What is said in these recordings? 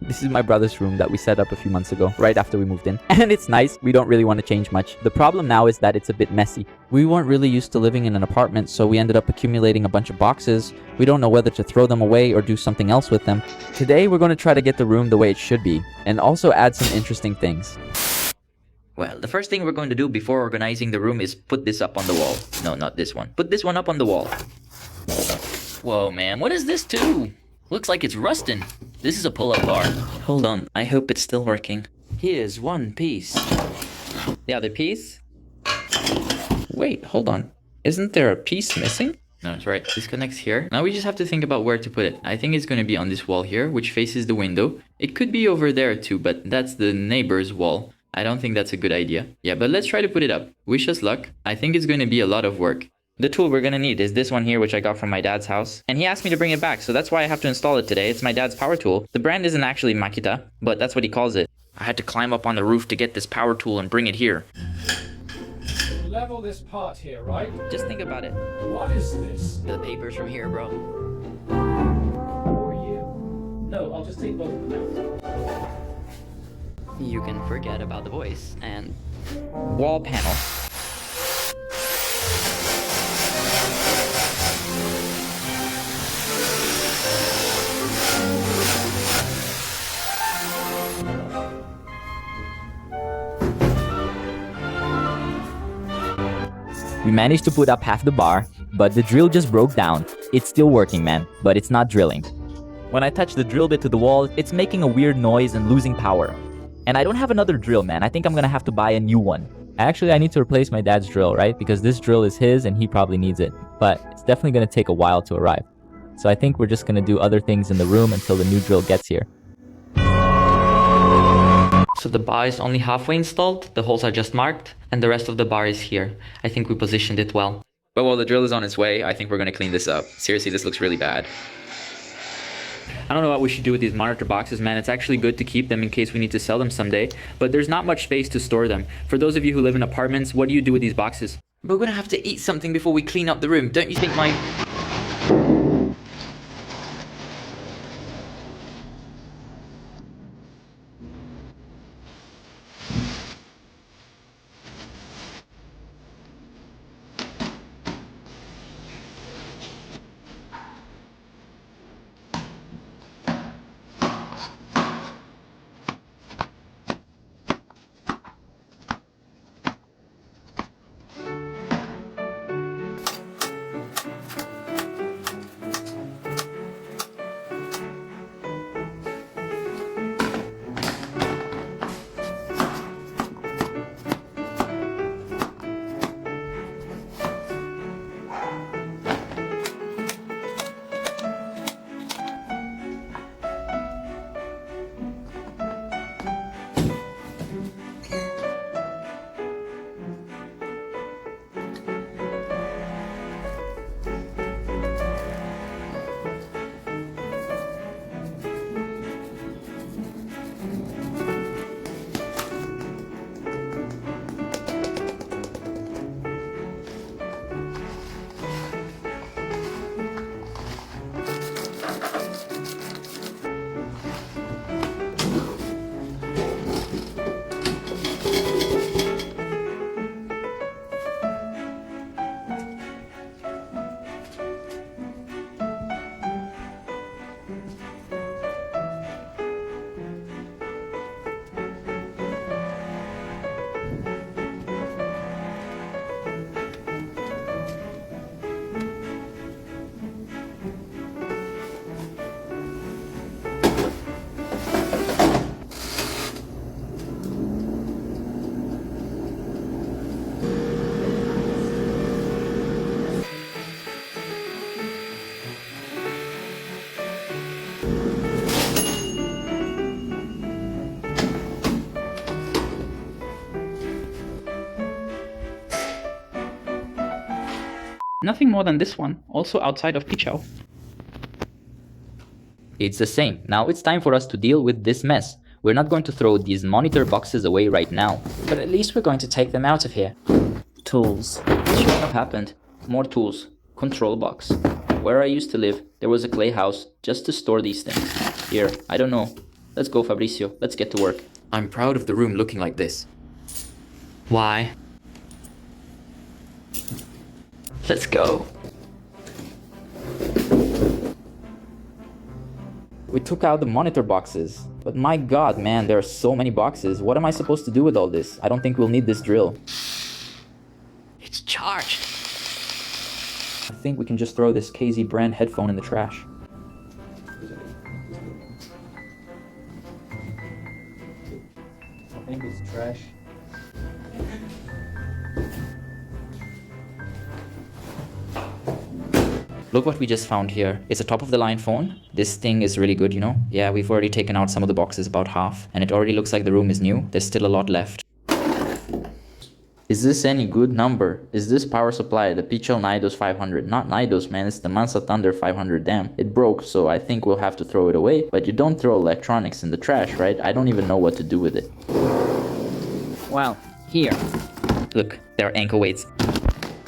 This is my brother's room that we set up a few months ago, right after we moved in. And it's nice. We don't really want to change much. The problem now is that it's a bit messy. We weren't really used to living in an apartment, so we ended up accumulating a bunch of boxes. We don't know whether to throw them away or do something else with them. Today, we're going to try to get the room the way it should be, and also add some interesting things. Well, the first thing we're going to do before organizing the room is put this up on the wall. No, not this one. Put this one up on the wall. Whoa, man, what is this too? Looks like it's rusting. This is a pull-up bar. Hold on, I hope it's still working. Here's one piece. The other piece? Wait, hold on. Isn't there a piece missing? No, that's right. This connects here. Now we just have to think about where to put it. I think it's going to be on this wall here, which faces the window. It could be over there too, but that's the neighbor's wall. I don't think that's a good idea. Yeah, but let's try to put it up. Wish us luck. I think it's going to be a lot of work. The tool we're going to need is this one here, which I got from my dad's house. And he asked me to bring it back, so that's why I have to install it today. It's my dad's power tool. The brand isn't actually Makita, but that's what he calls it. I had to climb up on the roof to get this power tool and bring it here. Level this part here, right? Just think about it. What is this? The papers from here, bro. For you? No, I'll just take both of them out. You can forget about the voice and wall panel. We managed to put up half the bar, but the drill just broke down. It's still working, man, but it's not drilling. When I touch the drill bit to the wall, it's making a weird noise and losing power. And I don't have another drill, man. I think I'm gonna have to buy a new one. Actually, I need to replace my dad's drill, right? Because this drill is his and he probably needs it. But it's definitely gonna take a while to arrive. So I think we're just gonna do other things in the room until the new drill gets here. So the bar is only halfway installed, the holes are just marked, and the rest of the bar is here. I think we positioned it well. But while the drill is on its way, I think we're going to clean this up. Seriously, this looks really bad. I don't know what we should do with these monitor boxes, man. It's actually good to keep them in case we need to sell them someday, but there's not much space to store them. For those of you who live in apartments, what do you do with these boxes? We're going to have to eat something before we clean up the room. Don't you think my... Nothing more than this one, also outside of Pichau. It's the same. Now it's time for us to deal with this mess. We're not going to throw these monitor boxes away right now. But at least we're going to take them out of here. Tools. What should have happened? More tools. Control box. Where I used to live, there was a clay house just to store these things. Here, I don't know. Let's go, Fabricio. Let's get to work. I'm proud of the room looking like this. Why? Let's go. We took out the monitor boxes. But my god, man, there are so many boxes. What am I supposed to do with all this? I don't think we'll need this drill. It's charged. I think we can just throw this KZ brand headphone in the trash. I think it's trash. Look what we just found here. It's a top-of-the-line phone. This thing is really good, you know? Yeah, we've already taken out some of the boxes, about half. And it already looks like the room is new. There's still a lot left. Is this any good number? Is this power supply the Pichel Nidos 500? Not Nidos, man. It's the Mansa Thunder 500. Damn, it broke, so I think we'll have to throw it away. But you don't throw electronics in the trash, right? I don't even know what to do with it. Well, here. Look, they're ankle weights.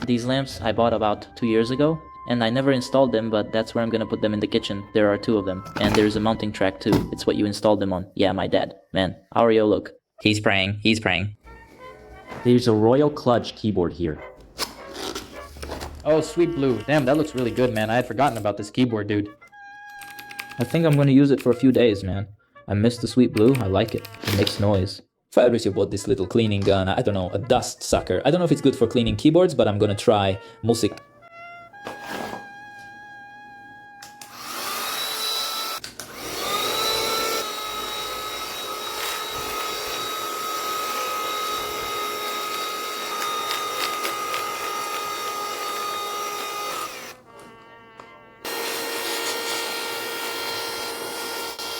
These lamps I bought about 2 years ago. And I never installed them, but that's where I'm gonna put them in the kitchen. There are 2 of them. And there's a mounting track too. It's what you installed them on. Yeah, my dad. Man, Aureo, look. He's praying. He's praying. There's a Royal Clutch keyboard here. Oh, sweet blue. Damn, that looks really good, man. I had forgotten about this keyboard, dude. I think I'm gonna use it for a few days, man. I miss the sweet blue. I like it. It makes noise. Fabricio bought this little cleaning gun. I don't know, a dust sucker. I don't know if it's good for cleaning keyboards, but I'm gonna try. Music.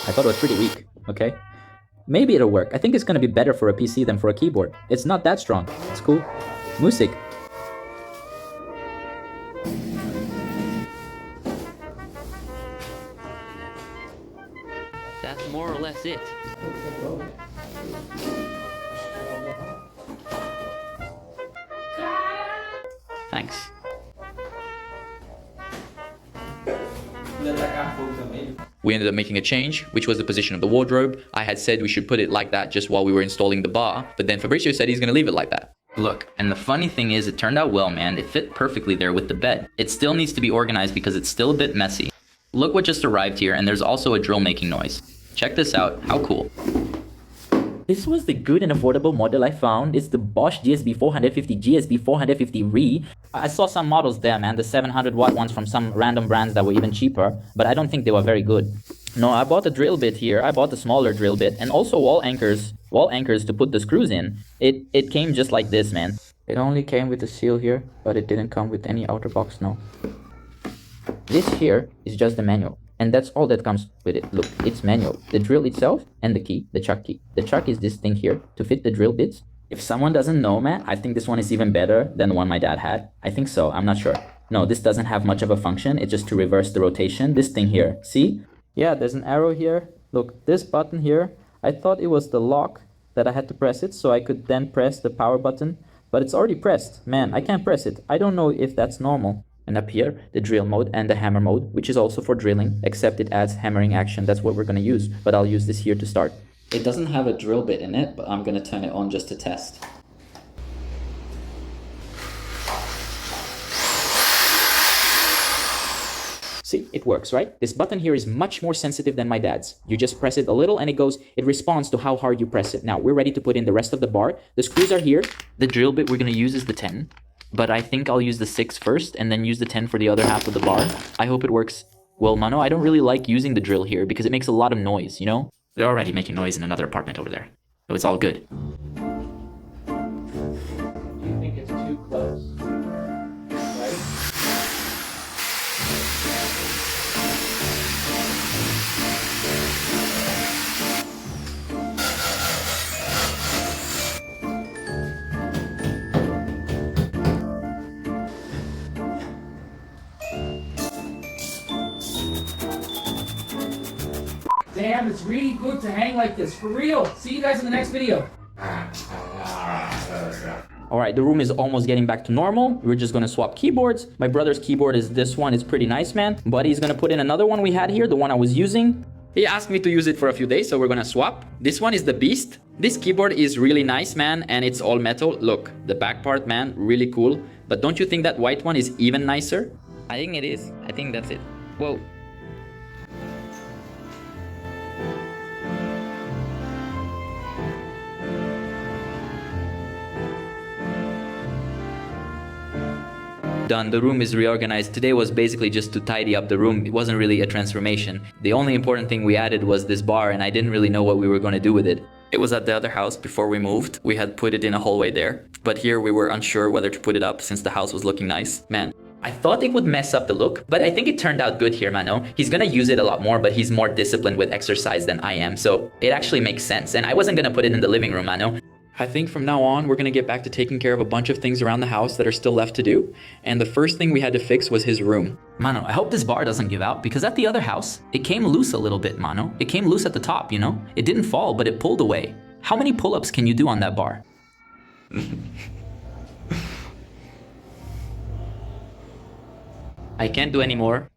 I thought it was pretty weak, okay? Maybe it'll work. I think it's gonna be better for a PC than for a keyboard. It's not that strong. It's cool. Music. That's more or less it. Thanks. We ended up making a change, which was the position of the wardrobe. I had said we should put it like that just while we were installing the bar, but then Fabricio said he's gonna leave it like that. Look, and the funny thing is, it turned out well, man. It fit perfectly there with the bed. It still needs to be organized because it's still a bit messy. Look what just arrived here, and there's also a drill making noise. Check this out. How cool. This was the good and affordable model I found. It's the Bosch GSB 450 GSB 450 Re. I saw some models there, man, the 700 watt ones from some random brands that were even cheaper, but I don't think they were very good. No, I bought a drill bit here. I bought the smaller drill bit and also wall anchors to put the screws in. It came just like this, man. It only came with the seal here, but it didn't come with any outer box, no. This here is just the manual. And that's all that comes with it. Look, it's manual. The drill itself and the key, the chuck key. The chuck is this thing here to fit the drill bits. If someone doesn't know, man, I think this one is even better than the one my dad had. I think so, I'm not sure. No, this doesn't have much of a function. It's just to reverse the rotation. This thing here, see? Yeah, there's an arrow here. Look, this button here, I thought it was the lock that I had to press it so I could then press the power button. But it's already pressed. Man, I can't press it. I don't know if that's normal. And up here, the drill mode and the hammer mode, which is also for drilling, except it adds hammering action. That's what we're going to use, but I'll use this here to start. It doesn't have a drill bit in it, but I'm going to turn it on just to test. See, it works, right? This button here is much more sensitive than my dad's. You just press it a little and it responds to how hard you press it. Now, we're ready to put in the rest of the bar. The screws are here. The drill bit we're going to use is the 10. But I think I'll use the 6 first and then use the 10 for the other half of the bar. I hope it works well, Mano. I don't really like using the drill here because it makes a lot of noise, you know? They're already making noise in another apartment over there. So it's all good. Do you think it's too close? Right? Damn, it's really good to hang like this, for real. See you guys in the next video. Alright, the room is almost getting back to normal. We're just gonna swap keyboards. My brother's keyboard is this one. It's pretty nice, man. But he's gonna put in another one we had here, the one I was using. He asked me to use it for a few days, so we're gonna swap. This one is the Beast. This keyboard is really nice, man, and it's all metal. Look, the back part, man, really cool. But don't you think that white one is even nicer? I think it is. I think that's it. Whoa. Done. The room is reorganized. Today was basically just to tidy up the room. It wasn't really a transformation. The only important thing we added was this bar, and I didn't really know what we were going to do with it. It was at the other house before we moved. We had put it in a hallway there. But here we were unsure whether to put it up since the house was looking nice. Man, I thought it would mess up the look, but I think it turned out good here, Mano. He's gonna use it a lot more, but he's more disciplined with exercise than I am, so it actually makes sense. And I wasn't gonna put it in the living room, Mano. I think from now on, we're gonna get back to taking care of a bunch of things around the house that are still left to do. And the first thing we had to fix was his room. Mano, I hope this bar doesn't give out, because at the other house, it came loose a little bit, Mano. It came loose at the top, you know? It didn't fall, but it pulled away. How many pull-ups can you do on that bar? I can't do any more.